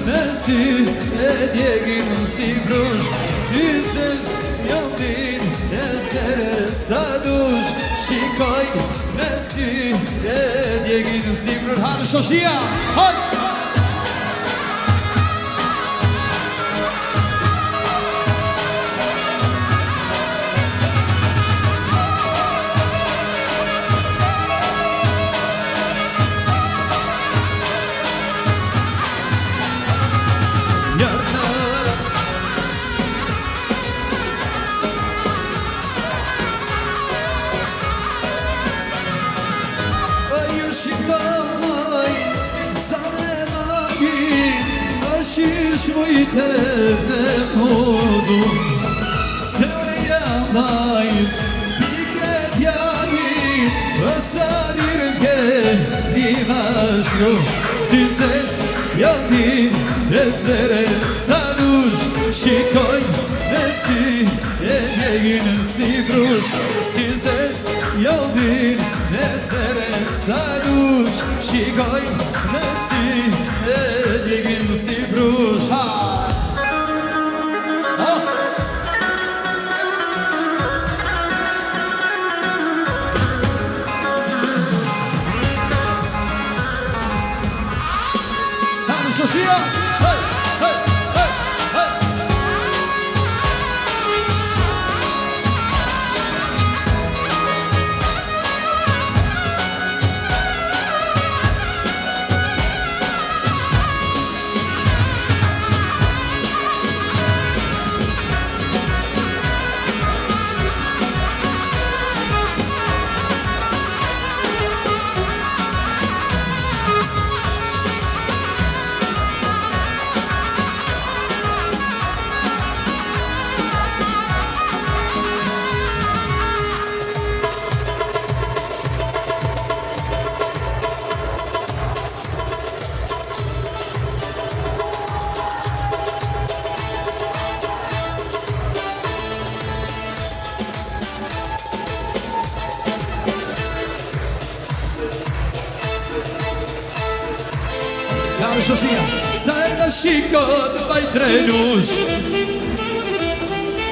me sy e djegin si brush, syzës njëndin e zere sa dush, shikoj me sy e djegin si brush. Hanë shoshia, hanë! Shish mujtë dhe modu se jam vajz pike pjani pësarir ke një vazhdo si zes jodin e zere sa dush shikoj me sy e djegin si brush si zes jodin e zere sa dush shikoj me sy e djegin si brush. Sofia, hey, hey, hey, hey. Jam shoshia, sa erë shikot vaj trenush,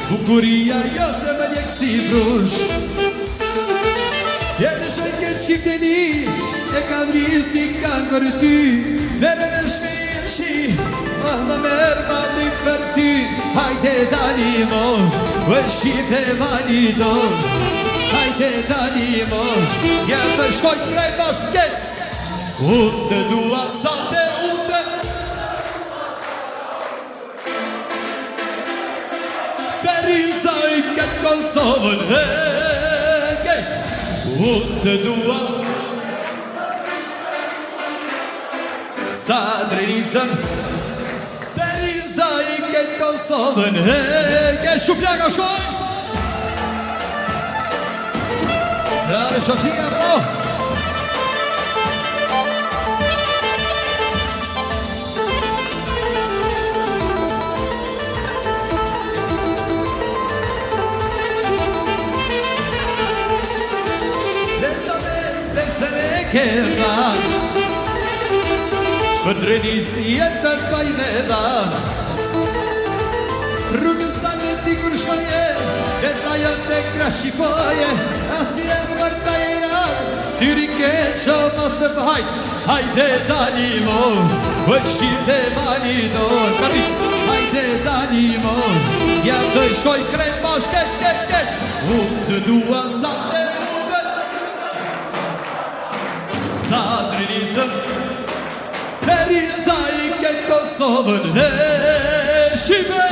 bukuria jote me ljek si brush. Jene shënke qipteni, që ka vris t'i kanë për ty, mere në shmejnë shi, ma merë ma lik për ty. Hajde dali mo, vë shite mani do, hajde dali mo, jam për shkoj krej bashkë ketë. Unë të dua sa të unë të rizaj këtë Kosovën heke. Unë të dua sa të rizaj këtë Kosovën heke. Shupljaka shkoj Dale shoshia bro. Për drenici e të kajme da Rrugën sa në ti kur shkoje E ta jo të krashikoje As një më vërta e ratë Syri ke qo mos të pëhajt Hajde dali mo Vëqite mani do Hajde dali mo Ja të shkoj krejt mosh Unë të dua sa të sa drenicën Deri sa I këtë Kosovën shime.